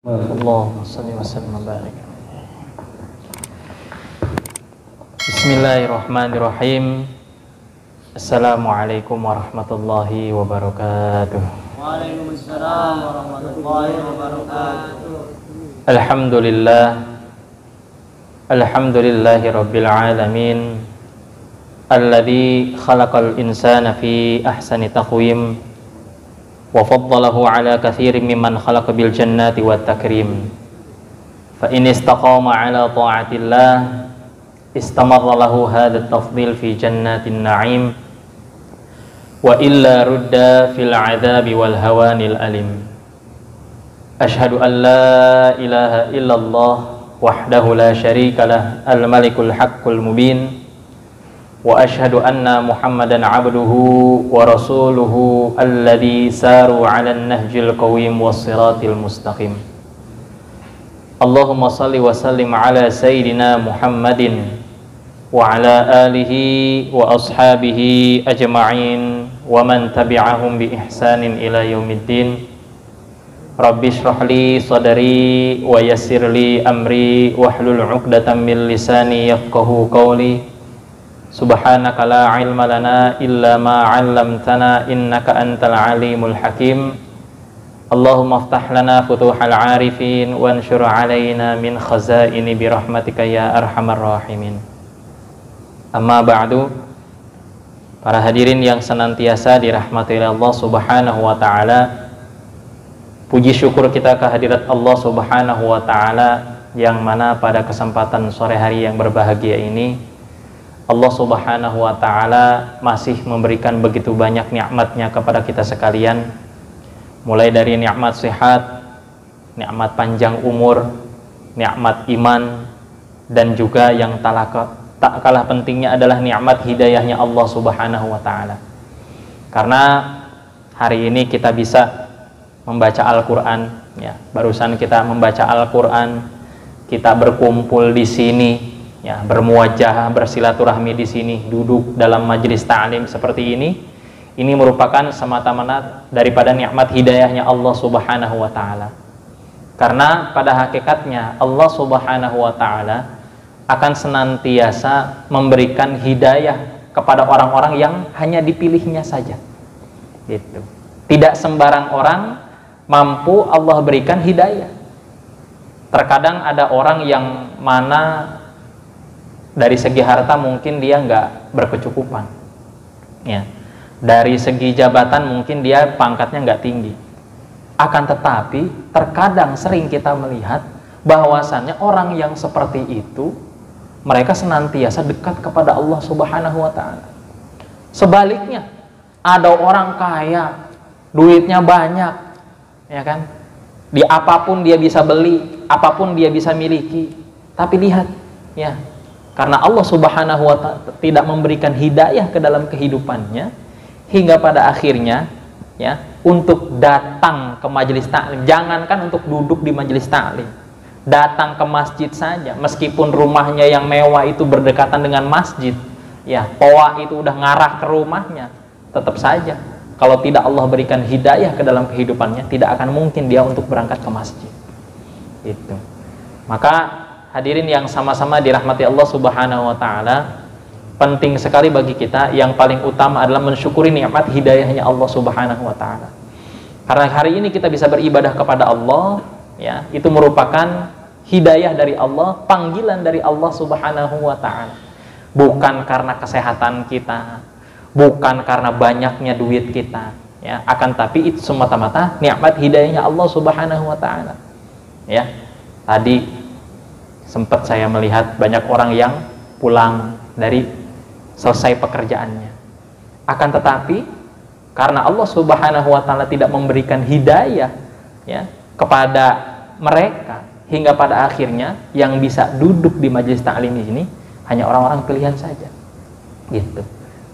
Allahumma shalli wa sallim wa barik. Bismillahirrahmanirrahim. Assalamualaikum warahmatullahi wabarakatuh. Waalaikumsalam warahmatullahi wabarakatuh. Alhamdulillahi rabbil alamin, alladzi khalaqal insana fi ahsani taqwim wa faddalahu ala katsirin mimman khalaqa bil jannati wat takrim. Fa in istaqama ala ta'atillah istamarra lahu hadha at-tafdhil fi jannatin na'im wa illa rudda fil 'adzabi wal hawanil alim. Ashhadu an la ilaha illallah wahdahu la syarika lah al-malikul haqqul mubin wa ashhadu anna Muhammadan abduhu wa rasuluhu alladhi saru 'alan nahjil qawim was siratil mustaqim. Allahumma salli wa sallim ala sayyidina Muhammadin wa ala alihi wa ashabihi ajma'in wa man tabi'ahum bi ihsanin ila yaumiddin. Rabbi shrah li sadri wa yassir li amri wahlul 'uqdatam min lisani yafqahu qawli. Subhanaka la ilma lana illa ma 'allamtana innaka antal alimul hakim. Allahumma iftah lana futuhal 'arifin wanshur 'alaina min khazaini bi rahmatika ya arhamar rahimin. Amma ba'du. Para hadirin yang senantiasa dirahmati oleh Allah Subhanahu wa taala, puji syukur kita kehadirat Allah Subhanahu wa taala yang mana pada kesempatan sore hari yang berbahagia ini Allah Subhanahu wa ta'ala masih memberikan begitu banyak nikmatnya kepada kita sekalian, mulai dari nikmat sehat, nikmat panjang umur, nikmat iman, dan juga yang tak kalah pentingnya adalah nikmat hidayahnya Allah Subhanahu wa ta'ala. Karena hari ini kita bisa membaca Al-Quran, ya, barusan kita membaca Al-Quran, kita berkumpul di sini, ya, bermuajah, bersilaturahmi di sini, duduk dalam majelis ta'lim seperti ini merupakan semata-mata daripada nikmat hidayahnya Allah Subhanahu wa ta'ala. Karena pada hakikatnya Allah Subhanahu wa ta'ala akan senantiasa memberikan hidayah kepada orang-orang yang hanya dipilihnya saja, gitu. Tidak sembarang orang mampu Allah berikan hidayah. Terkadang ada orang yang mana dari segi harta mungkin dia nggak berkecukupan, ya. Dari segi jabatan mungkin dia pangkatnya nggak tinggi. Akan tetapi terkadang sering kita melihat bahwasannya orang yang seperti itu mereka senantiasa dekat kepada Allah Subhanahu wa ta'ala. Sebaliknya, ada orang kaya, duitnya banyak, ya kan? Di apapun dia bisa beli, apapun dia bisa miliki. Tapi lihat, ya, karena Allah Subhanahu wa ta'ala tidak memberikan hidayah ke dalam kehidupannya, hingga pada akhirnya, ya, untuk datang ke majelis taklim, jangankan untuk duduk di majelis taklim, datang ke masjid saja, meskipun rumahnya yang mewah itu berdekatan dengan masjid, ya, toa itu udah ngarah ke rumahnya, tetap saja kalau tidak Allah berikan hidayah ke dalam kehidupannya, tidak akan mungkin dia untuk berangkat ke masjid. Itu. Maka hadirin yang sama-sama dirahmati Allah Subhanahu wa ta'ala, penting sekali bagi kita, yang paling utama adalah mensyukuri nikmat hidayahnya Allah Subhanahu wa ta'ala. Karena hari ini kita bisa beribadah kepada Allah, ya, itu merupakan hidayah dari Allah, panggilan dari Allah Subhanahu wa ta'ala. Bukan karena kesehatan kita, bukan karena banyaknya duit kita, ya, akan tapi itu semata-mata nikmat hidayahnya Allah Subhanahu wa ta'ala. Ya, tadi sempat saya melihat banyak orang yang pulang dari selesai pekerjaannya. Akan tetapi karena Allah Subhanahu wa ta'ala tidak memberikan hidayah, ya, kepada mereka, hingga pada akhirnya yang bisa duduk di majelis taklim ini hanya orang-orang pilihan saja, gitu.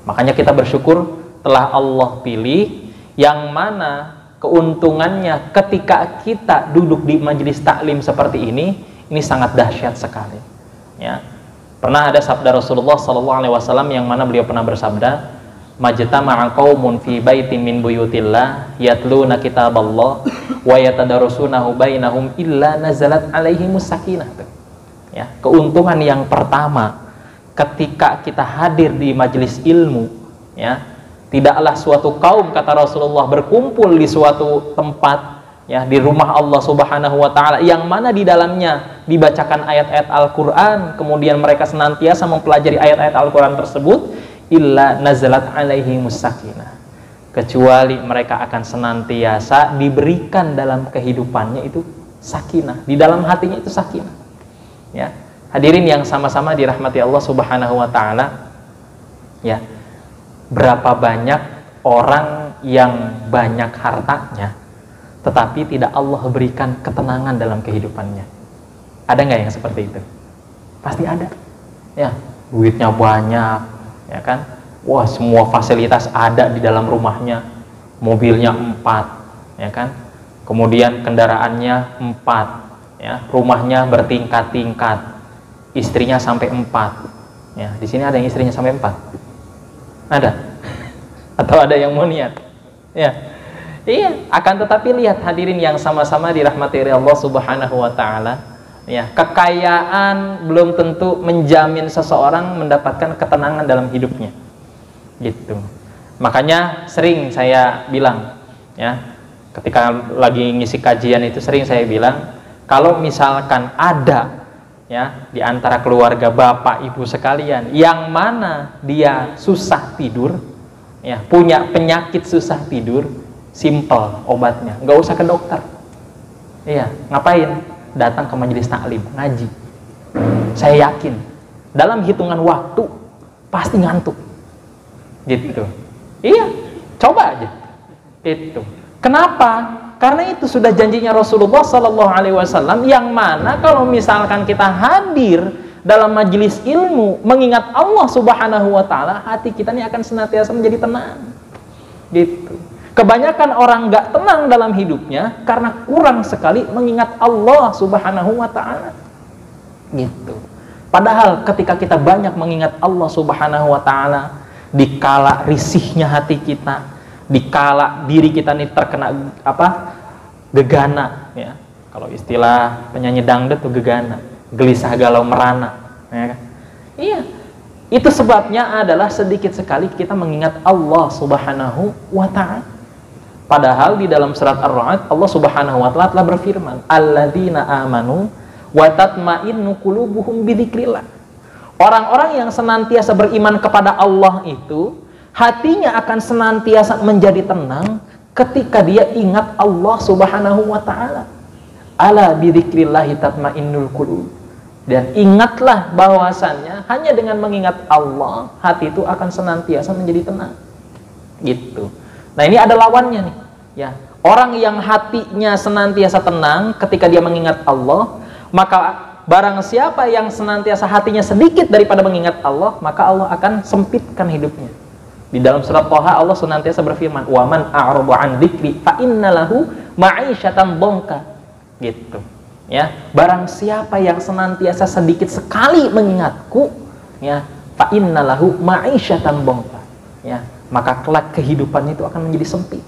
Makanya kita bersyukur telah Allah pilih yang mana keuntungannya ketika kita duduk di majelis taklim seperti ini sangat dahsyat sekali, ya. Pernah ada sabda Rasulullah SAW yang mana beliau pernah bersabda, majtama'a qaumun fi baitin min buyutillah yatluna kitaballah wa yatadarasunahu bainahum illa nazalat alaihimus sakinah. Ya, keuntungan yang pertama ketika kita hadir di majelis ilmu, ya, tidaklah suatu kaum, kata Rasulullah, berkumpul di suatu tempat, ya, di rumah Allah Subhanahu wa taala yang mana di dalamnya dibacakan ayat-ayat Al-Qur'an, kemudian mereka senantiasa mempelajari ayat-ayat Al-Qur'an tersebut, illa nazalat alaihimus sakinah, kecuali mereka akan senantiasa diberikan dalam kehidupannya itu sakinah, di dalam hatinya itu sakinah. Ya, hadirin yang sama-sama dirahmati Allah Subhanahu wa taala, ya, berapa banyak orang yang banyak hartanya tetapi tidak Allah berikan ketenangan dalam kehidupannya? Ada nggak yang seperti itu? Pasti ada. Ya, duitnya banyak, ya kan, wah, semua fasilitas ada di dalam rumahnya, mobilnya 4, ya kan, kemudian kendaraannya 4, ya, rumahnya bertingkat-tingkat, istrinya sampai 4, ya, di sini ada yang istrinya sampai 4, ada? Atau ada yang mau niat? Ya, iya. Akan tetapi lihat hadirin yang sama-sama dirahmati Allah Subhanahu wa taala, ya, kekayaan belum tentu menjamin seseorang mendapatkan ketenangan dalam hidupnya, gitu. Makanya sering saya bilang, ya, ketika lagi ngisi kajian itu sering saya bilang, kalau misalkan ada, ya, di antara keluarga bapak ibu sekalian yang mana dia susah tidur, ya, punya penyakit susah tidur, simple obatnya, nggak usah ke dokter. Iya, ngapain? Datang ke majelis taklim, ngaji. Saya yakin dalam hitungan waktu pasti ngantuk, gitu. Iya, coba aja. Itu kenapa? Karena itu sudah janjinya Rasulullah Sallallahu Alaihi Wasallam, yang mana kalau misalkan kita hadir dalam majelis ilmu mengingat Allah Subhanahu Wa Taala, hati kita ini akan senantiasa menjadi tenang, gitu. Kebanyakan orang nggak tenang dalam hidupnya karena kurang sekali mengingat Allah Subhanahu wa taala. Gitu. Padahal ketika kita banyak mengingat Allah Subhanahu wa taala, dikala risihnya hati kita, dikala diri kita ini terkena gegana, ya. Kalau istilah penyanyi dangdut tuh gegana, gelisah galau merana, ya kan? Iya. Itu sebabnya adalah sedikit sekali kita mengingat Allah Subhanahu wa taala. Padahal di dalam surat Ar-Ra'd Allah Subhanahu wa taala telah berfirman, alladzina amanu wa tatma'innu qulubuhum bidzikrillah. Orang-orang yang senantiasa beriman kepada Allah itu hatinya akan senantiasa menjadi tenang ketika dia ingat Allah Subhanahu wa taala. Ala bidzikrillah tatma'innul qulub. Dan ingatlah bahwasannya hanya dengan mengingat Allah, hati itu akan senantiasa menjadi tenang. Gitu. Nah, ini ada lawannya nih, ya. Orang yang hatinya senantiasa tenang ketika dia mengingat Allah, maka barang siapa yang senantiasa hatinya sedikit daripada mengingat Allah, maka Allah akan sempitkan hidupnya. Di dalam surat Thaha Allah senantiasa berfirman, "Wa man a'rada 'an dzikri fa innalahu ma'isyatan dhanka." Gitu. Ya, barang siapa yang senantiasa sedikit sekali mengingatku, ya, fa innalahu ma'isyatan dhanka. Ya, maka kelak kehidupannya itu akan menjadi sempit,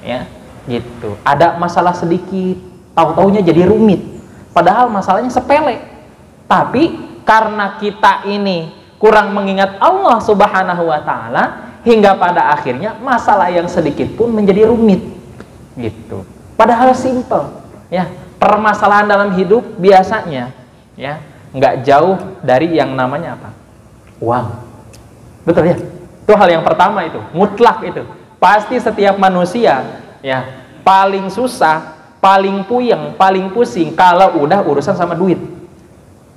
ya, gitu. Ada masalah sedikit, tahu-taunya jadi rumit, padahal masalahnya sepele. Tapi karena kita ini kurang mengingat Allah Subhanahu wa taala, hingga pada akhirnya masalah yang sedikit pun menjadi rumit, gitu. Padahal simple, ya. Permasalahan dalam hidup biasanya, ya, nggak jauh dari yang namanya apa? Uang. Betul ya? Itu hal yang pertama, itu mutlak. Itu pasti setiap manusia, ya, paling susah, paling puyeng, paling pusing kalau udah urusan sama duit,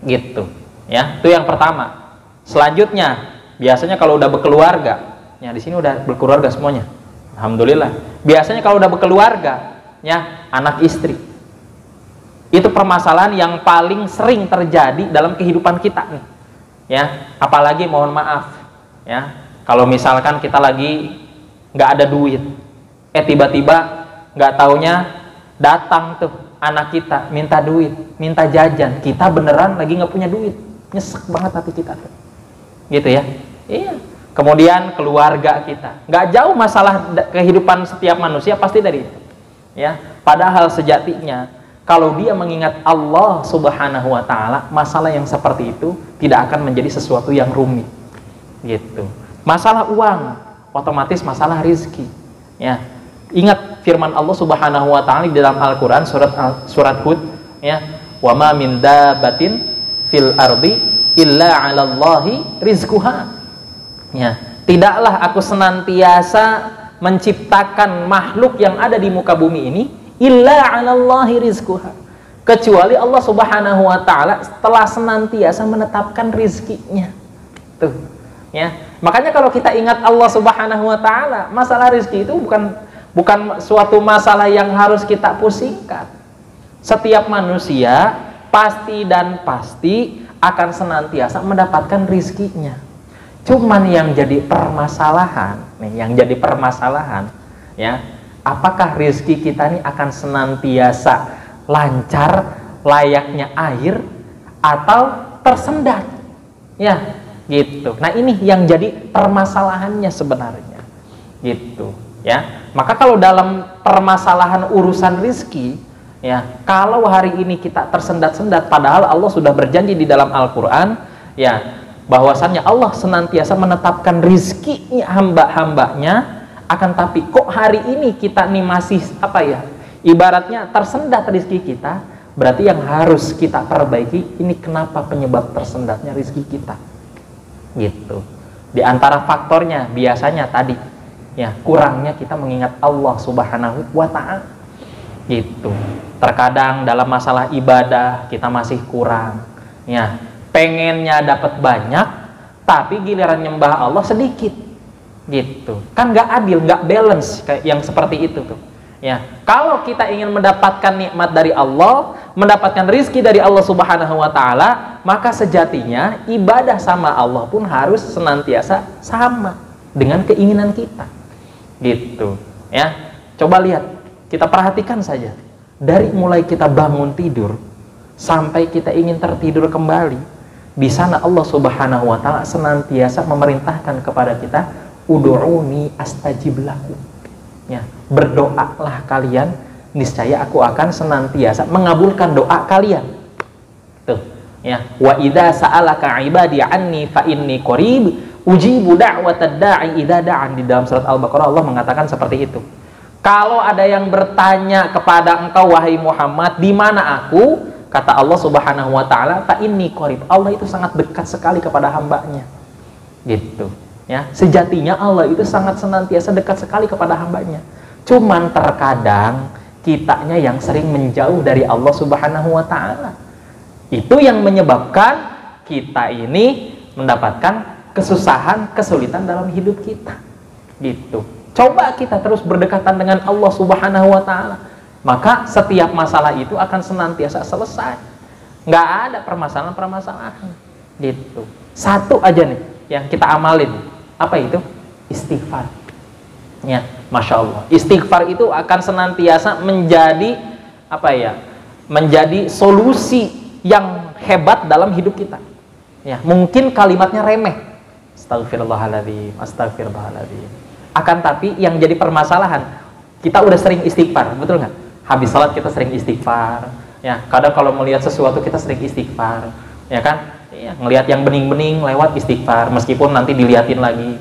gitu, ya. Itu yang pertama. Selanjutnya biasanya kalau udah berkeluarga, ya, di sini udah berkeluarga semuanya, alhamdulillah. Biasanya kalau udah berkeluarga, ya, anak istri, itu permasalahan yang paling sering terjadi dalam kehidupan kita nih, ya. Apalagi mohon maaf, ya, kalau misalkan kita lagi nggak ada duit, tiba-tiba nggak taunya datang tuh anak kita minta duit, minta jajan, kita beneran lagi nggak punya duit, nyesek banget hati kita tuh, gitu ya. Iya, kemudian keluarga kita. Nggak jauh masalah kehidupan setiap manusia pasti dari itu. Ya, padahal sejatinya kalau dia mengingat Allah Subhanahu wa taala, masalah yang seperti itu tidak akan menjadi sesuatu yang rumit. Gitu. Masalah uang, otomatis masalah rizki. Ya. Ingat firman Allah Subhanahu wa taala di dalam Al-Qur'an surat Hud, ya. Wa ma min dabbatin fil ardi illa 'alallahi rizquha. Ya. Tidaklah aku senantiasa menciptakan makhluk yang ada di muka bumi ini illa 'alallahi rizquha, kecuali Allah Subhanahu wa taala telah senantiasa menetapkan rizkinya. Tuh, ya. Makanya kalau kita ingat Allah Subhanahu wa taala, masalah rizki itu bukan suatu masalah yang harus kita pusingkan. Setiap manusia pasti akan senantiasa mendapatkan rizkinya. Cuman yang jadi permasalahan, ya, apakah rizki kita ini akan senantiasa lancar layaknya air atau tersendat, ya, gitu. Nah, ini yang jadi permasalahannya sebenarnya, gitu, ya. Maka kalau dalam permasalahan urusan rizki, ya, kalau hari ini kita tersendat-sendat, padahal Allah sudah berjanji di dalam Al-Quran, ya, bahwasannya Allah senantiasa menetapkan rizkinya hamba-hambanya, akan tapi kok hari ini kita nih masih ibaratnya tersendat rizki kita, berarti yang harus kita perbaiki ini kenapa penyebab tersendatnya rizki kita, gitu. Di antara faktornya biasanya tadi, ya, kurangnya kita mengingat Allah Subhanahu wa ta'ala, gitu. Terkadang dalam masalah ibadah kita masih kurang, ya, pengennya dapat banyak tapi giliran nyembah Allah sedikit, gitu. Kan nggak adil, nggak balance kayak yang seperti itu tuh, ya. Kalau kita ingin mendapatkan nikmat dari Allah, mendapatkan rizki dari Allah Subhanahu wa ta'ala, maka sejatinya ibadah sama Allah pun harus senantiasa sama dengan keinginan kita, gitu, ya. Coba lihat, kita perhatikan saja dari mulai kita bangun tidur sampai kita ingin tertidur kembali, di sana Allah Subhanahu wa ta'ala senantiasa memerintahkan kepada kita, ud'uni astajib lakum, ya, berdoalah kalian, niscaya aku akan senantiasa mengabulkan doa kalian. Tuh, ya, wa idza sa'alaka ibadi anni fa inni qarib ujibu da'watad da'i idza da'an. Di dalam surat Al-Baqarah Allah mengatakan seperti itu. Kalau ada yang bertanya kepada engkau wahai Muhammad, di mana aku? Kata Allah Subhanahu wa ta'ala, fa inni qarib. Allah itu sangat dekat sekali kepada hambanya, gitu, ya. Sejatinya Allah itu sangat senantiasa dekat sekali kepada hambanya. Cuman terkadang kitanya yang sering menjauh dari Allah Subhanahu wa ta'ala. Itu yang menyebabkan kita ini mendapatkan kesusahan, kesulitan dalam hidup kita, gitu. Coba kita terus berdekatan dengan Allah Subhanahu wa ta'ala, maka setiap masalah itu akan senantiasa selesai. Nggak ada permasalahan-permasalahan, gitu. Satu aja nih yang kita amalin, apa itu? Istighfar, ya. Masya Allah, istighfar itu akan senantiasa menjadi menjadi solusi yang hebat dalam hidup kita, ya. Mungkin kalimatnya remeh, astagfirullahaladzim, astagfirullahaladzim, akan tapi yang jadi permasalahan, kita udah sering istighfar, betul nggak? Habis salat kita sering istighfar, ya. Kadang kalau melihat sesuatu kita sering istighfar, ya kan? Ya, ngelihat yang bening-bening lewat istighfar, meskipun nanti diliatin lagi,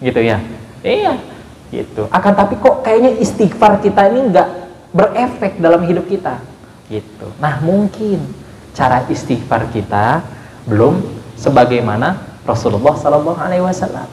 gitu ya. Iya, gitu. Akan tapi kok kayaknya istighfar kita ini nggak berefek dalam hidup kita, gitu. Nah, mungkin cara istighfar kita belum sebagaimana Rasulullah SAW,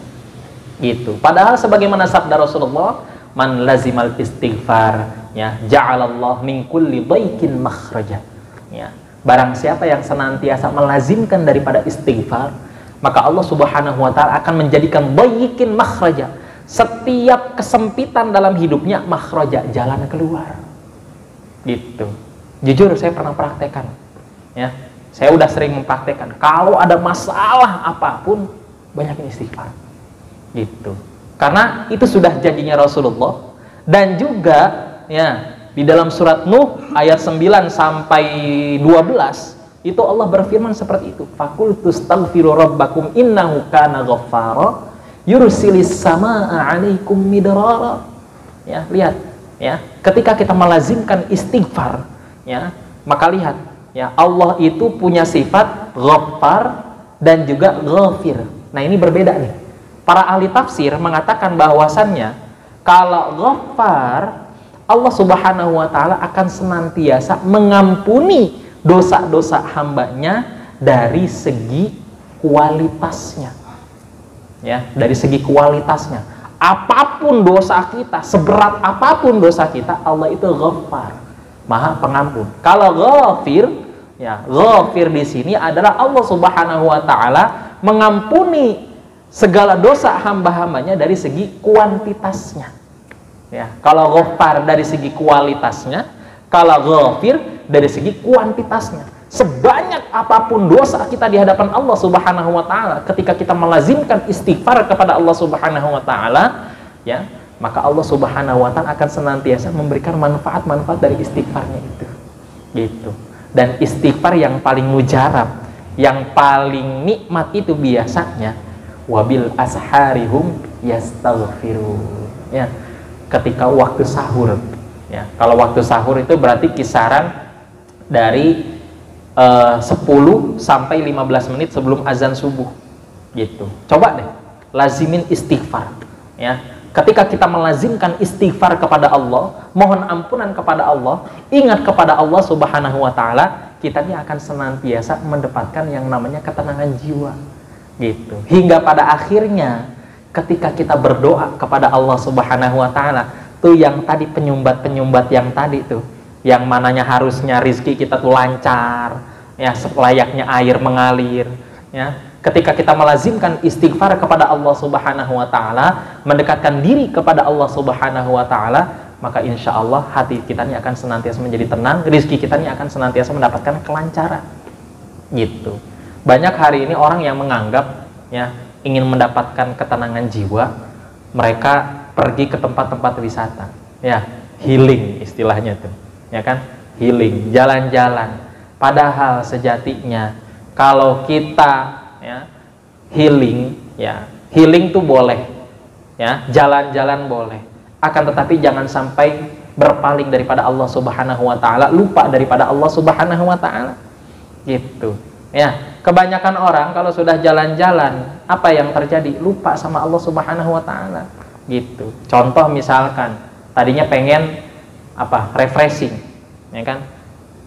gitu. Padahal sebagaimana sabda Rasulullah, man lazimal istighfar, ya, ja'alallah min kulli dhaikin makhraja, ya. Barang siapa yang senantiasa melazimkan daripada istighfar, maka Allah Subhanahu wa ta'ala akan menjadikan dhaikin makhraja, setiap kesempitan dalam hidupnya makhraja, jalan keluar, gitu. Jujur saya pernah praktekkan, ya. Saya udah sering mempraktekkan, kalau ada masalah apapun banyakin istighfar, gitu. Karena itu sudah janjinya Rasulullah. Dan juga, ya, di dalam surat Nuh ayat 9 sampai 12 itu Allah berfirman seperti itu, faqultu astaghfiru rabbakum innahu kana ghaffara Yursilis samaa 'alaikum midrara. Ya, lihat ya, ketika kita melazimkan istighfar, ya, maka lihat ya, Allah itu punya sifat Ghaffar dan juga Ghafir. Nah, ini berbeda nih. Para ahli tafsir mengatakan bahwasannya kalau Ghaffar, Allah Subhanahu wa taala akan senantiasa mengampuni dosa-dosa hambanya dari segi kualitasnya. Ya, dari segi kualitasnya. Apapun dosa kita, seberat apapun dosa kita, Allah itu Ghaffar, Maha Pengampun. Kalau Ghafir, ya, Ghafir di sini adalah Allah Subhanahu wa taala mengampuni segala dosa hamba-hambanya dari segi kuantitasnya. Ya, kalau Ghaffar dari segi kualitasnya, kalau Ghafir dari segi kuantitasnya. Sebanyak apapun dosa kita di hadapan Allah Subhanahu wa taala, ketika kita melazimkan istighfar kepada Allah Subhanahu wa taala, ya, maka Allah Subhanahu wa taala akan senantiasa memberikan manfaat-manfaat dari istighfarnya itu. Gitu. Dan istighfar yang paling mujarab, yang paling nikmat itu biasanya wabil asharihum yastaghfirun. Ya. Ketika waktu sahur, ya, kalau waktu sahur itu berarti kisaran dari 10 sampai 15 menit sebelum azan subuh, gitu. Coba deh lazimin istighfar, ya. Ketika kita melazimkan istighfar kepada Allah, mohon ampunan kepada Allah, ingat kepada Allah Subhanahu wa taala, kita ini akan senantiasa mendapatkan yang namanya ketenangan jiwa, gitu. Hingga pada akhirnya ketika kita berdoa kepada Allah Subhanahu wa taala, tuh yang tadi penyumbat-penyumbat yang tadi tuh, yang mananya harusnya rizki kita tuh lancar, ya, selayaknya air mengalir, ya. Ketika kita melazimkan istighfar kepada Allah Subhanahu wa taala, mendekatkan diri kepada Allah Subhanahu wa taala, maka insya Allah hati kita ini akan senantiasa menjadi tenang, rizki kita ini akan senantiasa mendapatkan kelancaran, gitu. Banyak hari ini orang yang menganggap, ya, ingin mendapatkan ketenangan jiwa, mereka pergi ke tempat-tempat wisata, ya, healing istilahnya tuh, ya kan, healing, jalan-jalan. Padahal sejatinya kalau kita, ya, healing, ya, healing tuh boleh, ya, jalan-jalan boleh, akan tetapi jangan sampai berpaling daripada Allah Subhanahu wa taala, lupa daripada Allah Subhanahu wa taala, gitu. Ya, kebanyakan orang kalau sudah jalan-jalan, apa yang terjadi? Lupa sama Allah Subhanahu wa taala, gitu. Contoh misalkan tadinya pengen apa? Refreshing, ya kan?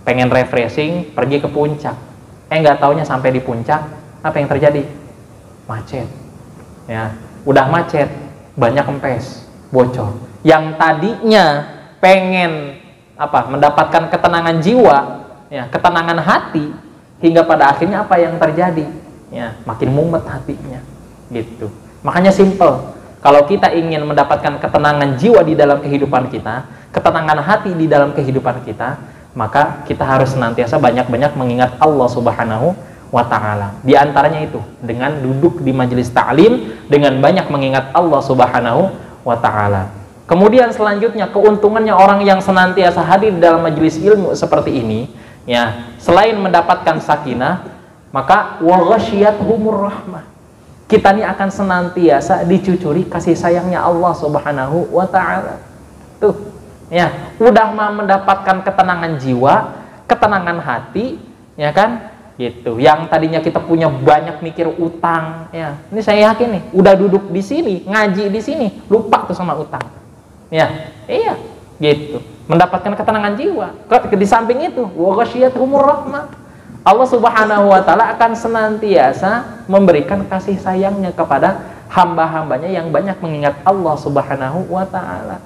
Pengen refreshing, pergi ke puncak. Nggak taunya sampai di puncak, apa yang terjadi? Macet. Ya, udah macet, banyak kempes, bocor. Yang tadinya pengen apa? Mendapatkan ketenangan jiwa, ya, ketenangan hati, hingga pada akhirnya apa yang terjadi? Ya, makin mumet hatinya, gitu. Makanya simple. Kalau kita ingin mendapatkan ketenangan jiwa di dalam kehidupan kita, ketenangan hati di dalam kehidupan kita, maka kita harus senantiasa banyak-banyak mengingat Allah Subhanahu wa ta'ala. Di antaranya itu dengan duduk di majelis ta'lim, dengan banyak mengingat Allah Subhanahu wa ta'ala. Kemudian selanjutnya, keuntungannya orang yang senantiasa hadir dalam majelis ilmu seperti ini, ya, selain mendapatkan sakinah, maka wa ghasyiyatuhumur rahmah. Kita ini akan senantiasa dicucuri kasih sayangnya Allah Subhanahu wa taala. Tuh, ya, udah mendapatkan ketenangan jiwa, ketenangan hati, ya kan? Gitu. Yang tadinya kita punya banyak mikir utang, ya. Ini saya yakin nih, udah duduk di sini, ngaji di sini, lupa tuh sama utang. Ya, iya, gitu. Mendapatkan ketenangan jiwa. Di samping itu, wa ghasyiyatuhumur rahmah. Allah Subhanahu wa taala akan senantiasa memberikan kasih sayangnya kepada hamba-hambanya yang banyak mengingat Allah Subhanahu wa taala.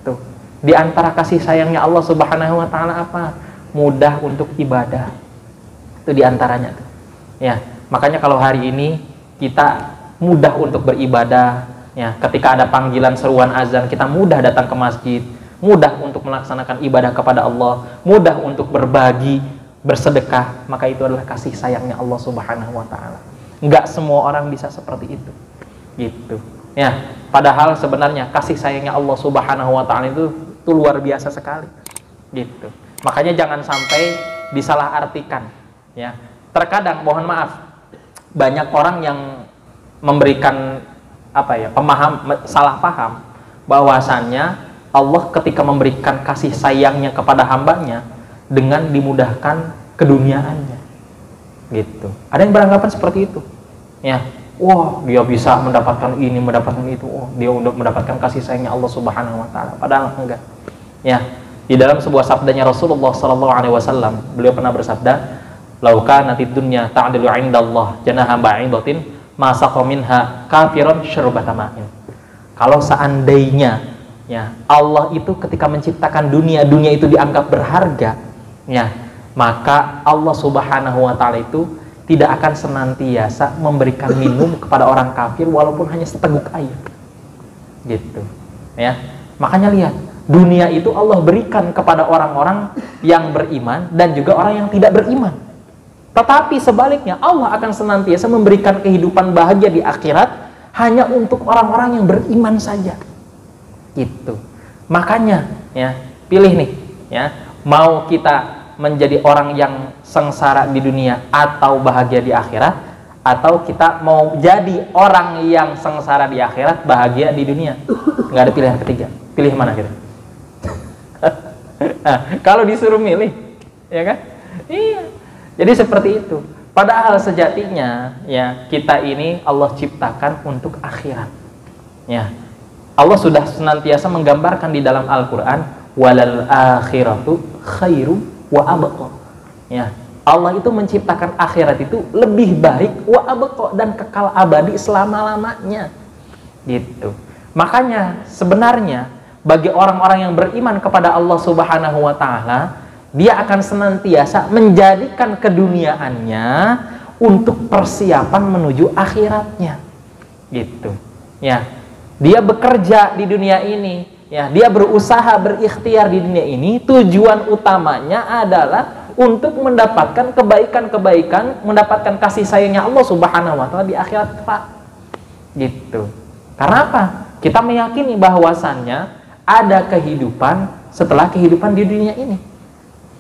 Tuh. Di antara kasih sayangnya Allah Subhanahu wa taala apa? Mudah untuk ibadah. Itu di antaranya tuh. Ya, makanya kalau hari ini kita mudah untuk beribadah, ya, ketika ada panggilan seruan azan kita mudah datang ke masjid, mudah untuk melaksanakan ibadah kepada Allah, mudah untuk berbagi, bersedekah, maka itu adalah kasih sayangnya Allah Subhanahu wa taala. Enggak semua orang bisa seperti itu. Gitu. Ya, padahal sebenarnya kasih sayangnya Allah Subhanahu wa taala itu luar biasa sekali. Gitu. Makanya jangan sampai disalahartikan, ya. Terkadang mohon maaf, banyak orang yang memberikan salah paham bahwasannya Allah ketika memberikan kasih sayangnya kepada hambanya dengan dimudahkan keduniaannya, gitu. Ada yang beranggapan seperti itu, ya. Wah, dia bisa mendapatkan ini, mendapatkan itu. Oh, dia udah mendapatkan kasih sayangnya Allah Subhanahu wa taala. Padahal enggak. Ya, di dalam sebuah sabdanya Rasulullah sallallahu alaihi wasallam, beliau pernah bersabda, "Lau kanatid dunya ta'dilu 'indallah janaha ba'idatin, ma saqa minha kafiran syurbata ma'in." Kalau seandainya ya, Allah itu ketika menciptakan dunia itu dianggap berharga, ya, maka Allah Subhanahu wa taala itu tidak akan senantiasa memberikan minum kepada orang kafir walaupun hanya seteguk air, gitu, ya. Makanya lihat, dunia itu Allah berikan kepada orang-orang yang beriman dan juga orang yang tidak beriman. Tetapi sebaliknya Allah akan senantiasa memberikan kehidupan bahagia di akhirat hanya untuk orang-orang yang beriman saja, gitu. Makanya ya, pilih nih ya, mau kita menjadi orang yang sengsara di dunia atau bahagia di akhirat, atau kita mau jadi orang yang sengsara di akhirat, bahagia di dunia. Nggak ada pilihan ketiga. Pilih mana kita? Nah, kalau disuruh milih, ya kan? Iya. Jadi seperti itu. Padahal sejatinya ya, kita ini Allah ciptakan untuk akhirat. Ya. Allah sudah senantiasa menggambarkan di dalam Al-Qur'an, walal akhiratu khairu wa abqa. Ya, Allah itu menciptakan akhirat itu lebih baik, wa abqa, dan kekal abadi selama-lamanya, gitu. Makanya sebenarnya bagi orang-orang yang beriman kepada Allah Subhanahu wa taala, dia akan senantiasa menjadikan keduniaannya untuk persiapan menuju akhiratnya, gitu. Ya, dia bekerja di dunia ini, ya, dia berusaha, berikhtiar di dunia ini, tujuan utamanya adalah untuk mendapatkan kebaikan-kebaikan, mendapatkan kasih sayangnya Allah Subhanahu wa taala di akhirat kelak, gitu. Karena apa? Kita meyakini bahwasannya ada kehidupan setelah kehidupan di dunia ini,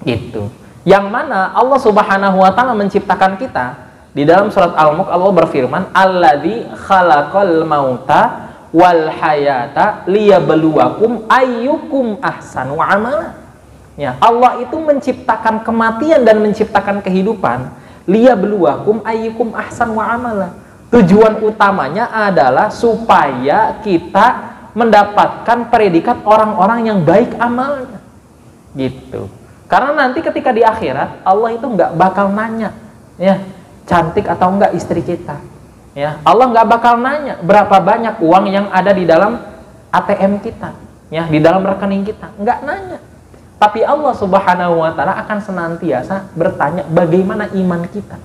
gitu. Yang mana Allah Subhanahu wa taala menciptakan kita. Di dalam surat Al-Mulk Allah berfirman, "Alladzi khalaqal mauta wal hayata liyabluwakum ayyukum ahsanu amala." Ya, Allah itu menciptakan kematian dan menciptakan kehidupan, liyabluwakum ayyukum ahsanu amala. Tujuan utamanya adalah supaya kita mendapatkan predikat orang-orang yang baik amalnya, gitu. Karena nanti ketika di akhirat Allah itu nggak bakal nanya, ya, cantik atau enggak istri kita. Ya, Allah nggak bakal nanya berapa banyak uang yang ada di dalam ATM kita, ya, di dalam rekening kita, nggak nanya. Tapi Allah Subhanahu wa taala akan senantiasa bertanya bagaimana iman kita,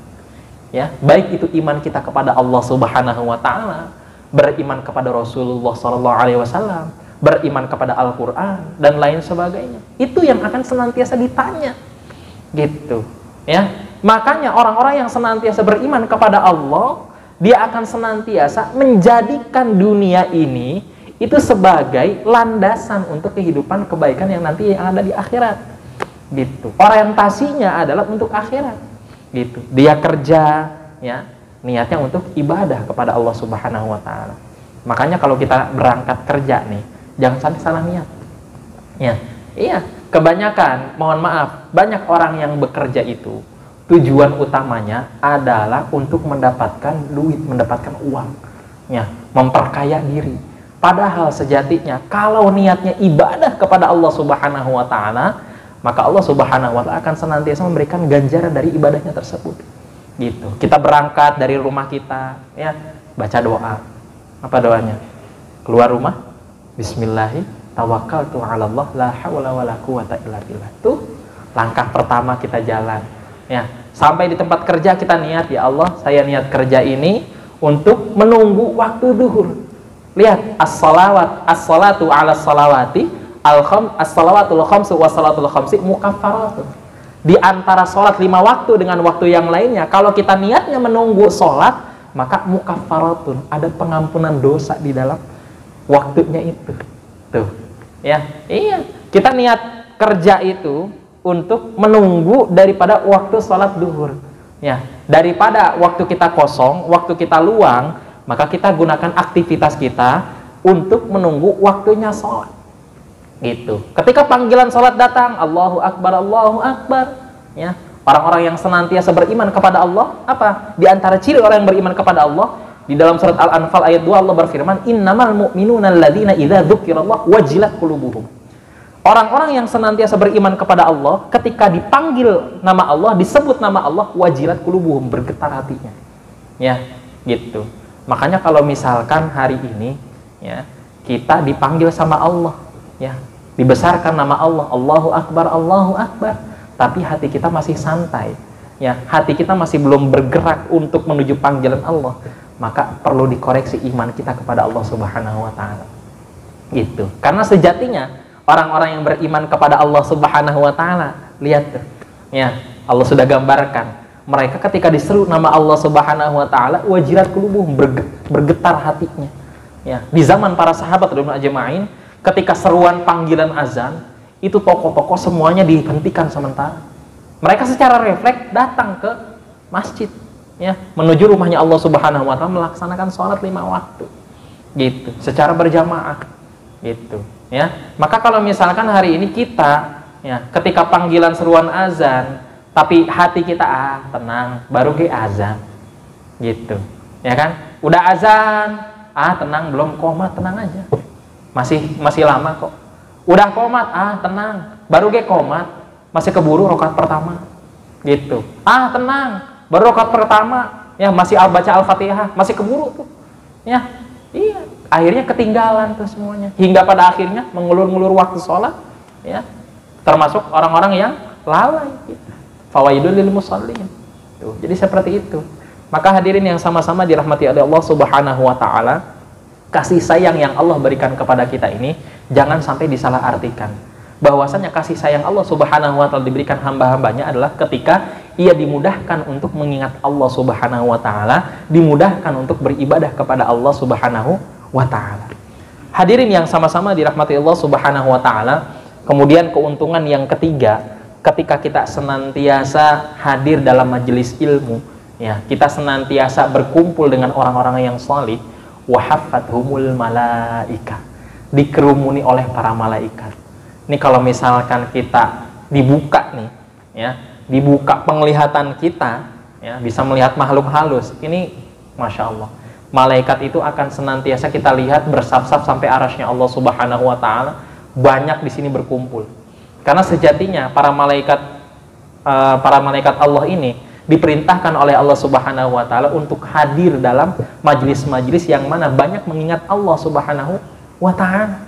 ya, baik itu iman kita kepada Allah Subhanahu wa taala, beriman kepada Rasulullah sallallahu alaihi wasallam, beriman kepada Al-Qur'an dan lain sebagainya. Itu yang akan senantiasa ditanya, gitu, ya. Makanya orang-orang yang senantiasa beriman kepada Allah, dia akan senantiasa menjadikan dunia ini itu sebagai landasan untuk kehidupan kebaikan yang nanti yang ada di akhirat, gitu. Orientasinya adalah untuk akhirat, gitu. Dia kerja, ya, niatnya untuk ibadah kepada Allah Subhanahu wa taala. Makanya kalau kita berangkat kerja nih, jangan sampai salah niat. Ya, iya, kebanyakan, mohon maaf, banyak orang yang bekerja itu tujuan utamanya adalah untuk mendapatkan duit, mendapatkan uang, ya, memperkaya diri. Padahal sejatinya kalau niatnya ibadah kepada Allah Subhanahu wa taala, maka Allah Subhanahu wa taala akan senantiasa memberikan ganjaran dari ibadahnya tersebut, gitu. Kita berangkat dari rumah kita, ya, baca doa. Apa doanya? Keluar rumah, bismillahi tawakkaltu 'ala Allah la haula wala quwata illa billah. Tuh langkah pertama kita jalan, ya. Sampai di tempat kerja kita niat, ya Allah, saya niat kerja ini untuk menunggu waktu duhur. Lihat, as-salatu 'ala salawati as-salawatul khamsu wa salatul khamsi mukaffaratun. Di antara sholat 5 waktu dengan waktu yang lainnya, kalau kita niatnya menunggu sholat, maka mukaffaratun, ada pengampunan dosa di dalam waktunya itu. Tuh, ya, iya, kita niat kerja itu untuk menunggu daripada waktu sholat duhur, ya, daripada waktu kita kosong, waktu kita luang, maka kita gunakan aktivitas kita untuk menunggu waktunya sholat. Gitu. Ketika panggilan sholat datang, Allahu Akbar, ya. Orang-orang yang senantiasa beriman kepada Allah, apa? Di antara ciri orang yang beriman kepada Allah, di dalam surat Al-Anfal ayat 2 Allah berfirman, "Innamal mu'minuna alladzina idza dzukirallahu wajilat qulubuhum." Orang-orang yang senantiasa beriman kepada Allah, ketika dipanggil nama Allah, disebut nama Allah, wajilat qulubuhum, bergetar hatinya. Ya, gitu. Makanya kalau misalkan hari ini, ya, kita dipanggil sama Allah, ya, dibesarkan nama Allah, Allahu Akbar, tapi hati kita masih santai, ya, hati kita masih belum bergerak untuk menuju panggilan Allah, maka perlu dikoreksi iman kita kepada Allah Subhanahu wa Ta'ala. Gitu. Karena sejatinya orang-orang yang beriman kepada Allah Subhanahu wa Ta'ala, lihat tuh, ya, Allah sudah gambarkan mereka ketika diseru nama Allah Subhanahu wa Ta'ala, wajilat qulubuhum, bergetar hatinya. Ya, di zaman para sahabat radhiyallahu ajma'in, ketika seruan panggilan azan, itu tokoh-tokoh semuanya dihentikan sementara. Mereka secara refleks datang ke masjid, ya, menuju rumahnya Allah Subhanahu wa Ta'ala, melaksanakan sholat 5 waktu, gitu, secara berjamaah, gitu, ya. Maka kalau misalkan hari ini kita, ya, ketika panggilan seruan azan, tapi hati kita tenang, baru ke azan, gitu, ya kan? Udah azan, tenang, belum qomat, tenang aja, masih lama kok. Udah qomat, tenang, baru ke qomat, masih keburu rakaat pertama, gitu. Tenang, baru rakaat pertama, ya, masih baca Al-Fatihah, masih keburu tuh, ya. Iya, akhirnya ketinggalan tuh semuanya, hingga pada akhirnya mengulur-ngulur waktu sholat, ya, termasuk orang-orang yang lalai, gitu. Fawaidul lil musallin. Tuh, jadi seperti itu. Maka hadirin yang sama-sama dirahmati oleh Allah Subhanahu wa Ta'ala, kasih sayang yang Allah berikan kepada kita ini jangan sampai disalahartikan. Bahwasanya kasih sayang Allah Subhanahu wa Ta'ala diberikan hamba-hambanya adalah ketika ia dimudahkan untuk mengingat Allah Subhanahu wa Ta'ala, dimudahkan untuk beribadah kepada Allah Subhanahu wa Ta'ala. Hadirin yang sama-sama dirahmati Allah Subhanahu wa Ta'ala, kemudian keuntungan yang ketiga, ketika kita senantiasa hadir dalam majelis ilmu, ya, kita senantiasa berkumpul dengan orang-orang yang salih, wahafathumul malaika, dikerumuni oleh para malaikat. Ini kalau misalkan kita dibuka nih, ya, dibuka penglihatan kita, ya, bisa melihat makhluk halus, ini Masya Allah, malaikat itu akan senantiasa kita lihat bersaf-saf sampai arasnya Allah Subhanahu wa Ta'ala, banyak di sini berkumpul. Karena sejatinya para malaikat Allah ini diperintahkan oleh Allah Subhanahu wa Ta'ala untuk hadir dalam majlis-majlis yang mana banyak mengingat Allah Subhanahu wa Ta'ala,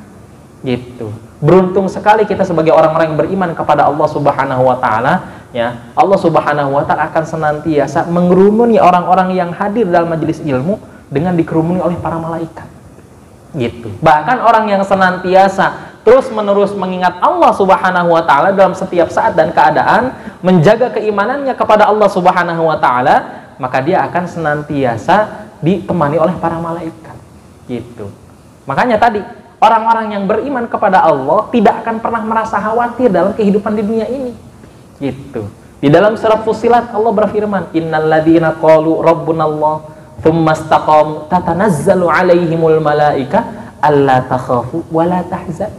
gitu. Beruntung sekali kita sebagai orang-orang yang beriman kepada Allah Subhanahu wa Ta'ala, ya. Allah Subhanahu wa Ta'ala akan senantiasa mengerumuni orang-orang yang hadir dalam majlis ilmu dengan dikerumuni oleh para malaikat, gitu. Bahkan orang yang senantiasa terus-menerus mengingat Allah Subhanahu wa Ta'ala dalam setiap saat dan keadaan, menjaga keimanannya kepada Allah Subhanahu wa Ta'ala, maka dia akan senantiasa ditemani oleh para malaikat, gitu. Makanya tadi, orang-orang yang beriman kepada Allah tidak akan pernah merasa khawatir dalam kehidupan di dunia ini, gitu. Di dalam surat Fussilat Allah berfirman, innal ladzina qalu rabbunallah tsumma istaqamu tatanazzalu alaihimul malaika alla takhafu wa la tahzan.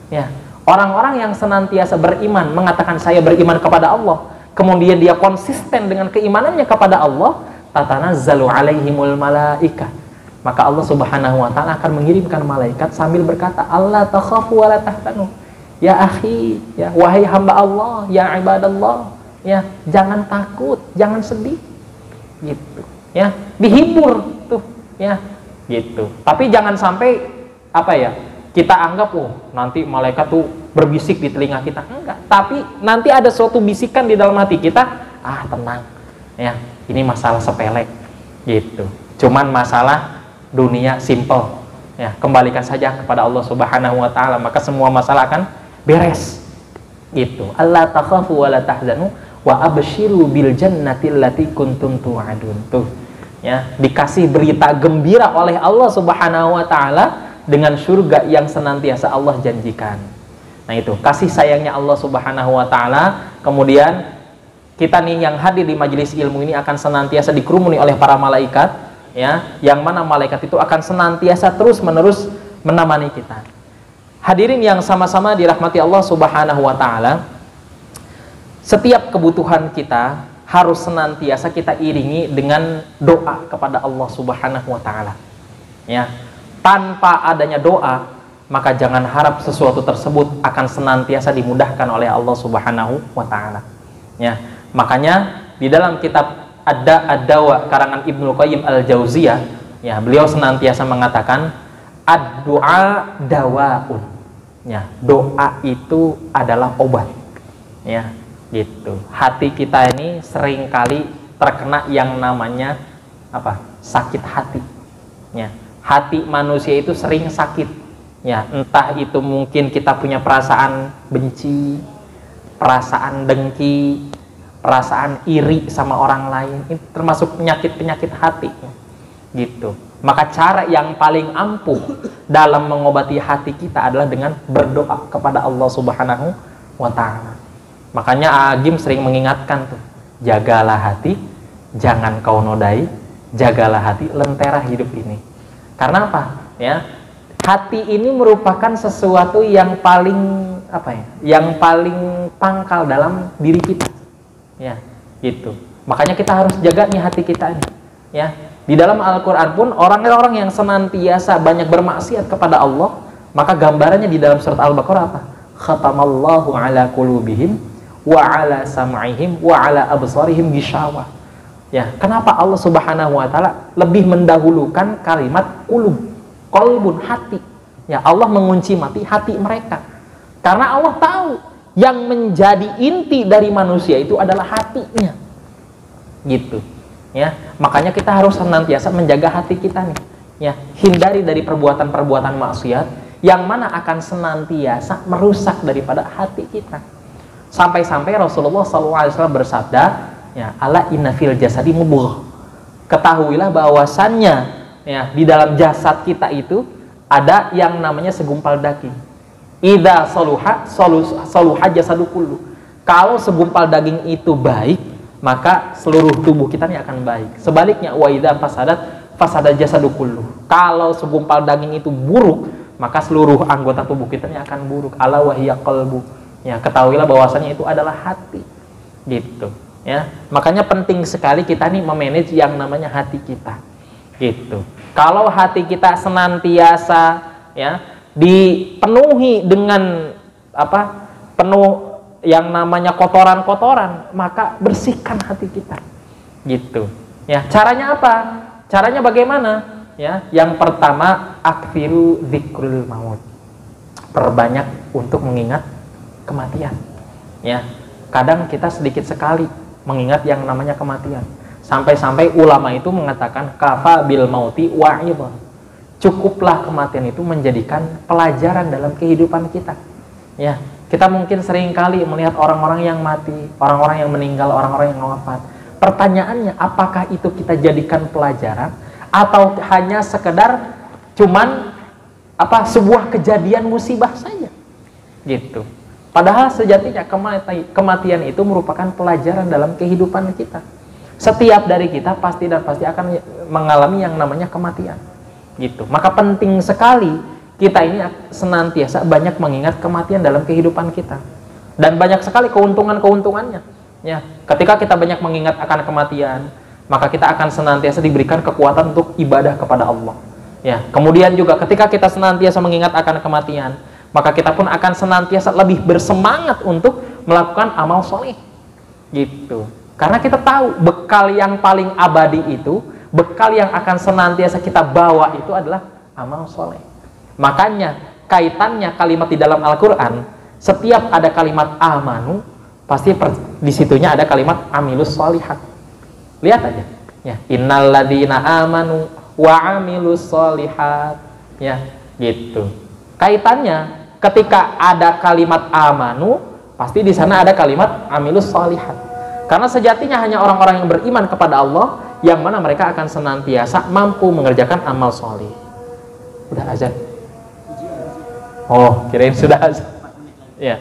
Ya, orang-orang yang senantiasa beriman, mengatakan saya beriman kepada Allah, kemudian dia konsisten dengan keimanannya kepada Allah, tatanazzalu alaihimul malaika, maka Allah Subhanahu wa Ta'ala akan mengirimkan malaikat sambil berkata, alla takhafu wa la tahzanu, ya akhi, ya, wahai hamba Allah, ya ibadallah, ya, jangan takut, jangan sedih, gitu, ya, dihibur tuh, ya, gitu. Tapi jangan sampai apa ya, kita anggap nanti malaikat tuh berbisik di telinga kita, enggak. Tapi nanti ada suatu bisikan di dalam hati kita, tenang, ya, ini masalah sepele, gitu. Cuman masalah dunia simple, ya, kembalikan saja kepada Allah Subhanahu wa Ta'ala, maka semua masalah akan beres, gitu. Alla takhafu wa la tahzanu wa abshiru bil jannati allati kuntum tu'adun. Tuh, ya, dikasih berita gembira oleh Allah Subhanahu wa Ta'ala dengan surga yang senantiasa Allah janjikan. Nah, itu kasih sayangnya Allah Subhanahu wa Ta'ala. Kemudian kita nih yang hadir di majelis ilmu ini akan senantiasa dikerumuni oleh para malaikat, ya, yang mana malaikat itu akan senantiasa terus-menerus menemani kita. Hadirin yang sama-sama dirahmati Allah Subhanahu wa taala, setiap kebutuhan kita harus senantiasa kita iringi dengan doa kepada Allah Subhanahu wa taala. Ya. Tanpa adanya doa, maka jangan harap sesuatu tersebut akan senantiasa dimudahkan oleh Allah Subhanahu wa taala. Ya. Makanya di dalam kitab Ad-Dawa karangan Ibnu Qayyim Al-Jauziyah, ya, beliau senantiasa mengatakan ad-du'a dawaun. Ya, doa itu adalah obat. Ya, gitu. Hati kita ini seringkali terkena yang namanya apa? Sakit hati. Ya, hati manusia itu sering sakit. Ya, entah itu mungkin kita punya perasaan benci, perasaan dengki, perasaan iri sama orang lain, itu termasuk penyakit-penyakit hati, gitu. Maka cara yang paling ampuh dalam mengobati hati kita adalah dengan berdoa kepada Allah Subhanahu wa taala. Makanya Agim sering mengingatkan tuh, jagalah hati, jangan kau nodai, jagalah hati, lentera hidup ini. Karena apa? Ya, hati ini merupakan sesuatu yang paling apa ya? Yang paling pangkal dalam diri kita. Ya, gitu. Makanya kita harus jaga nih hati kita ini. Ya, di dalam Al-Quran pun orang-orang yang senantiasa banyak bermaksiat kepada Allah, maka gambarannya di dalam surat Al-Baqarah apa? Khatamallahu ala qulubihim wa ala sam'ihim wa ala absarihim ghishawah. Ya, kenapa Allah Subhanahu wa taala lebih mendahulukan kalimat qulub, qalbun, hati? Ya, Allah mengunci mati hati mereka. Karena Allah tahu yang menjadi inti dari manusia itu adalah hatinya, gitu. Ya, makanya kita harus senantiasa menjaga hati kita nih. Ya, hindari dari perbuatan-perbuatan maksiat yang mana akan senantiasa merusak daripada hati kita. Sampai-sampai Rasulullah SAW bersabda, ya, ala inna fil jasadi mudghah. Ketahuilah bahwasannya, ya, di dalam jasad kita itu ada yang namanya segumpal daging. Idza saluha jasadu kullu. Kalau segumpal daging itu baik, maka seluruh tubuh kita ini akan baik. Sebaliknya, wa idza fasada jasadu kullu. Kalau segumpal daging itu buruk, maka seluruh anggota tubuh kita ini akan buruk. Ala wa hiya qalbu. Ya, ketahuilah bahwasanya itu adalah hati. Gitu, ya. Makanya penting sekali kita nih memanage yang namanya hati kita. Gitu. Kalau hati kita senantiasa, ya, dipenuhi dengan apa? Penuh yang namanya kotoran-kotoran, maka bersihkan hati kita. Gitu. Ya, caranya apa? Caranya bagaimana? Ya, yang pertama, aktsiru dzikrul maut. Perbanyak untuk mengingat kematian. Ya. Kadang kita sedikit sekali mengingat yang namanya kematian. Sampai-sampai ulama itu mengatakan kafa bil mauti wa'idhan. Cukuplah kematian itu menjadikan pelajaran dalam kehidupan kita. Ya, kita mungkin sering kali melihat orang-orang yang mati, orang-orang yang meninggal, orang-orang yang wafat. Pertanyaannya, apakah itu kita jadikan pelajaran atau hanya sekedar cuman apa sebuah kejadian musibah saja? Gitu. Padahal sejatinya kematian itu merupakan pelajaran dalam kehidupan kita. Setiap dari kita pasti akan mengalami yang namanya kematian. Gitu. Maka penting sekali kita ini senantiasa banyak mengingat kematian dalam kehidupan kita. Dan banyak sekali keuntungan-keuntungannya. Ya, ketika kita banyak mengingat akan kematian, maka kita akan senantiasa diberikan kekuatan untuk ibadah kepada Allah. Ya, kemudian juga ketika kita senantiasa mengingat akan kematian, maka kita pun akan senantiasa lebih bersemangat untuk melakukan amal soleh. Gitu. Karena kita tahu bekal yang paling abadi itu, bekal yang akan senantiasa kita bawa itu adalah amal soleh. Makanya kaitannya kalimat di dalam Al-Quran, setiap ada kalimat amanu, pasti di situnya ada kalimat amilus sholihat. Lihat aja, ya, innalladzina amanu wa amilus sholihat. Ya, gitu. Kaitannya ketika ada kalimat amanu, pasti di sana ada kalimat amilus sholihat. Karena sejatinya hanya orang-orang yang beriman kepada Allah yang mana mereka akan senantiasa mampu mengerjakan amal soleh. Udah azan? Oh, kirain sudah azan. Ya.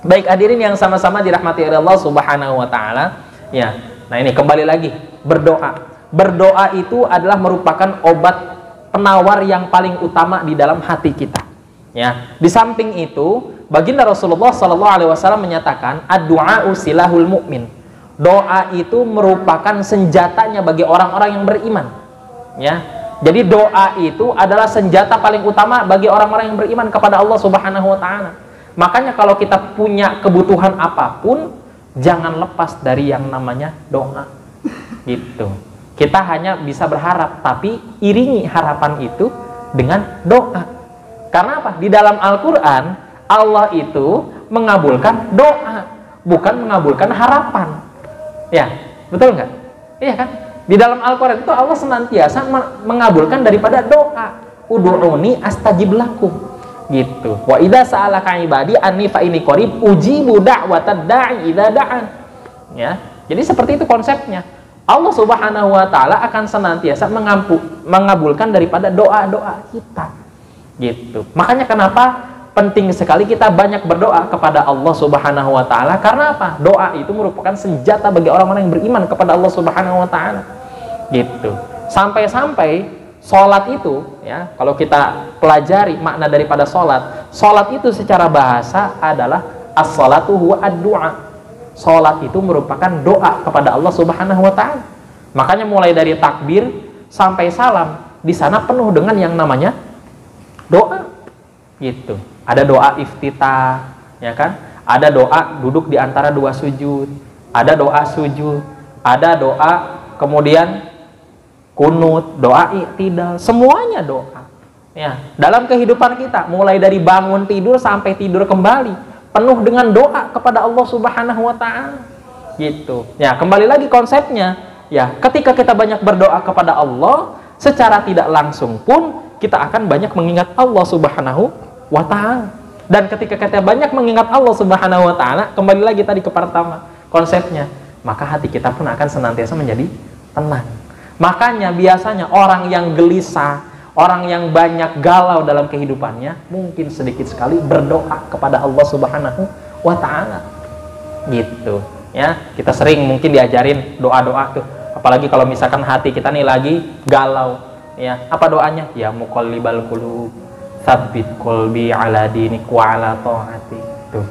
Baik hadirin yang sama-sama dirahmati oleh Allah Subhanahu wa taala. Ya. Nah, ini kembali lagi berdoa. berdoa itu adalah merupakan obat penawar yang paling utama di dalam hati kita. Ya, di samping itu, baginda Rasulullah SAW menyatakan, ad-du'a'u silahul mu'min. Doa itu merupakan senjatanya bagi orang-orang yang beriman. Ya, jadi doa itu adalah senjata paling utama bagi orang-orang yang beriman kepada Allah Subhanahu wa Ta'ala. Makanya kalau kita punya kebutuhan apapun, jangan lepas dari yang namanya doa. Gitu. Kita hanya bisa berharap, tapi iringi harapan itu dengan doa. Karena apa? Di dalam Al-Quran, Allah itu mengabulkan doa, bukan mengabulkan harapan. Ya, betul nggak? Iya kan? Di dalam Al-Quran itu Allah senantiasa mengabulkan daripada doa. Ud'uni astajib lakum. Gitu. Wa idza sa'alaka ibadi anni fa inni qarib ujibu da'watad da'i idza da'an. Ya. Jadi seperti itu konsepnya. Allah Subhanahu wa Ta'ala akan senantiasa mengabulkan daripada doa-doa kita. Gitu. Makanya kenapa penting sekali kita banyak berdoa kepada Allah Subhanahu wa Ta'ala, karena apa? Doa itu merupakan senjata bagi orang-orang yang beriman kepada Allah Subhanahu wa Ta'ala. Gitu. Sampai-sampai sholat itu, ya, kalau kita pelajari makna daripada sholat itu secara bahasa adalah as-sholatu huwa ad-du'a. Sholat itu merupakan doa kepada Allah Subhanahu wa Ta'ala. Makanya mulai dari takbir sampai salam, di sana penuh dengan yang namanya doa. Gitu. Ada doa iftitah, ya kan? Ada doa duduk di antara dua sujud, ada doa sujud, ada doa kemudian kunut, doa i'tidal, semuanya doa. Ya, dalam kehidupan kita mulai dari bangun tidur sampai tidur kembali penuh dengan doa kepada Allah Subhanahu wa Ta'ala. Gitu. Ya, kembali lagi konsepnya, ya, ketika kita banyak berdoa kepada Allah, secara tidak langsung pun kita akan banyak mengingat Allah Subhanahu wa Ta'ala. Dan ketika kita banyak mengingat Allah Subhanahu wa Ta'ala, kembali lagi tadi ke pertama konsepnya, maka hati kita pun akan senantiasa menjadi tenang. Makanya biasanya orang yang gelisah, orang yang banyak galau dalam kehidupannya, mungkin sedikit sekali berdoa kepada Allah Subhanahu wa Ta'ala. Gitu. Ya, kita sering mungkin diajarin doa-doa tuh. Apalagi kalau misalkan hati kita nih lagi galau, ya, apa doanya? Ya muqallibal qulub, tsabbit qalbi ala dinik wa ala ta'ati. Tuh.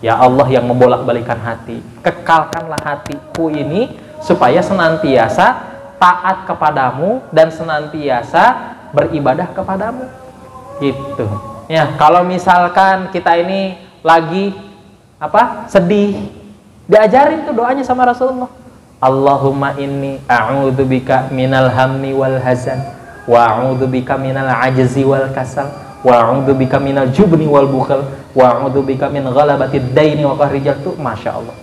Ya Allah yang membolak-balikan hati, kekalkanlah hatiku ini supaya senantiasa taat kepadamu dan senantiasa beribadah kepadamu. Gitu. Ya, kalau misalkan kita ini lagi sedih, diajarin tuh doanya sama Rasulullah. Allahumma inni a'udzubika minal hammi wal hazan wa a'udzubika minal ajzi wal kasal wa a'udzubika minal jubni wal bukhl wa a'udzubika min ghalabatid daini wa qahrijal. Tuh Masya Allah.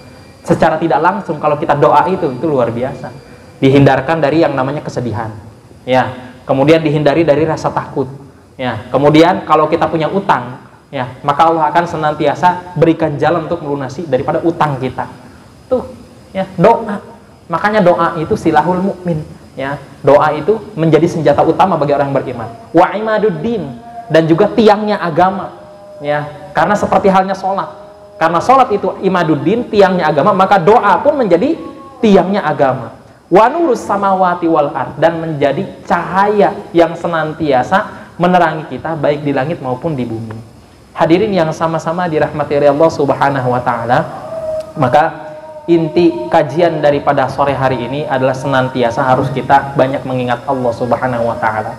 Secara tidak langsung kalau kita doa itu luar biasa. Dihindarkan dari yang namanya kesedihan, ya, kemudian dihindari dari rasa takut, ya, kemudian kalau kita punya utang, ya, maka Allah akan senantiasa berikan jalan untuk melunasi daripada utang kita. Tuh, ya, doa. Makanya doa itu silahul mukmin, ya, doa itu menjadi senjata utama bagi orang yang beriman. Wa imaduddin, dan juga tiangnya agama, ya, karena seperti halnya sholat, karena sholat itu imaduddin, tiangnya agama, maka doa pun menjadi tiangnya agama. Wa nurus samawati wal ard, dan menjadi cahaya yang senantiasa menerangi kita baik di langit maupun di bumi. Hadirin yang sama-sama dirahmati oleh Allah Subhanahu wa Ta'ala, maka inti kajian daripada sore hari ini adalah senantiasa harus kita banyak mengingat Allah Subhanahu wa Ta'ala.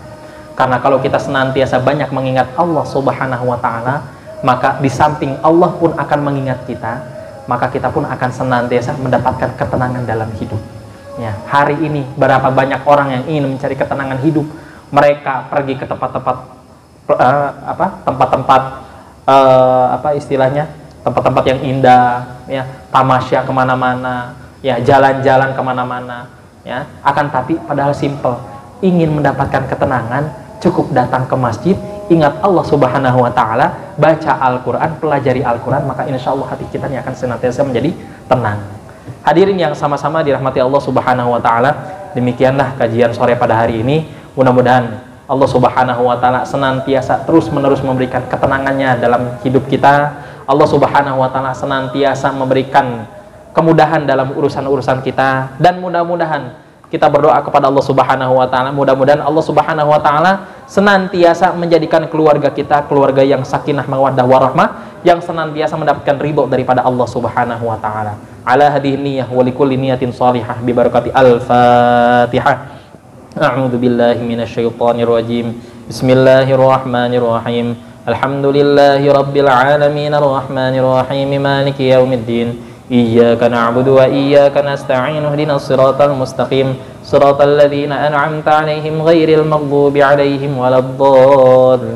Karena kalau kita senantiasa banyak mengingat Allah Subhanahu wa Ta'ala, maka di samping Allah pun akan mengingat kita, maka kita pun akan senantiasa mendapatkan ketenangan dalam hidup. Ya, hari ini berapa banyak orang yang ingin mencari ketenangan hidup, mereka pergi ke tempat-tempat tempat-tempat yang indah, ya, tamasya kemana-mana, ya, jalan-jalan kemana-mana, ya, akan tapi padahal simple, ingin mendapatkan ketenangan cukup datang ke masjid, ingat Allah Subhanahu wa Ta'ala, baca Al-Quran, pelajari Al-Quran, maka insya Allah hati kita akan senantiasa menjadi tenang. Hadirin yang sama-sama dirahmati Allah Subhanahu wa Ta'ala, demikianlah kajian sore pada hari ini. Mudah-mudahan Allah Subhanahu wa Ta'ala senantiasa terus-menerus memberikan ketenangannya dalam hidup kita. Allah Subhanahu wa Ta'ala senantiasa memberikan kemudahan dalam urusan-urusan kita, dan mudah-mudahan kita berdoa kepada Allah Subhanahu wa taala, mudah-mudahan Allah Subhanahu wa taala senantiasa menjadikan keluarga kita keluarga yang sakinah mawaddah warahmah, yang senantiasa mendapatkan ridho daripada Allah Subhanahu wa taala. Ala hadhihi niyyah wa likulli niyatin shalihah bi barakati al-Fatihah. A'udzu billahi minasyaitonir rajim. Bismillahirrahmanirrahim. Alhamdulillahi rabbil alamin arrahmanir rahim maliki yaumiddin. Iyyaka na'budu wa iyyaka nasta'in ihdinas siratal mustaqim siratal ladzina an'amta 'alaihim ghairil maghdubi 'alaihim waladdallin.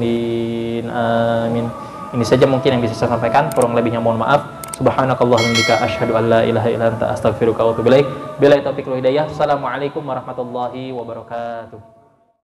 Amin. Ini saja mungkin yang bisa saya sampaikan, kurang lebihnya mohon maaf. Subhanakallahumma wa bihamdika asyhadu an la ilaha illa anta astaghfiruka wa atubu ilaik. Billahi taufiq wal hidayah. Assalamualaikum warahmatullahi wabarakatuh.